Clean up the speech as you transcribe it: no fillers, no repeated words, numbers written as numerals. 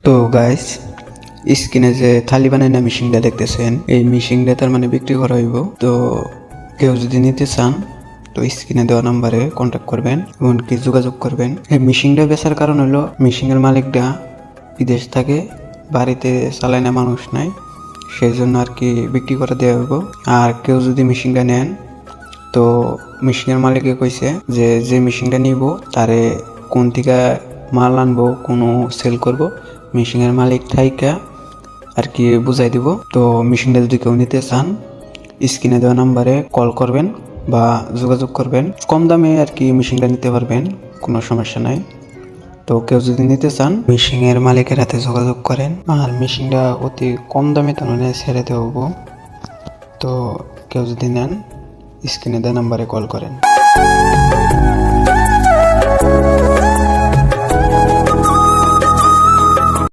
তো গাইস, স্ক্রিনে যে থালি বানাই না মেশিনটা দেখতেছেন, এই মেশিনটা তার মানে বিক্রি করা হইব। তো কেউ যদি নিতে চান তো স্ক্রিনে দেওয়া নাম্বারে কন্ট্যাক্ট করবেন, এমনকি যোগাযোগ করবেন। এই মেশিনটা বেচার কারণ হলো মেশিনের মালিকটা বিদেশ থাকে, বাড়িতে চালায় না, মানুষ নাই, সেই জন্য আর কি বিক্রি করে দেওয়া হইব। আর কেউ যদি মেশিনটা নেন তো মেশিনের মালিকে কইছে যে যে মেশিনটা নিব তারে কোন থেকে মাল আনবো, কোনো সেল করব, মেশিনের মালিক থাইকা আর কি বুঝাই দিব। তো মেশিনটা যদি কেউ নিতে চান স্ক্রিনে দেওয়া নাম্বারে কল করবেন বা যোগাযোগ করবেন, কম দামে আর কি মেশিনটা নিতে পারবেন, কোনো সমস্যা নাই। তো কেউ যদি নিতে চান মেশিনের মালিকের হাতে যোগাযোগ করেন, আর মেশিনটা অতি কম দামে তো ছেড়ে দেবো। তো কেউ যদি নেন স্ক্রিনে দেওয়া নাম্বারে কল করেন।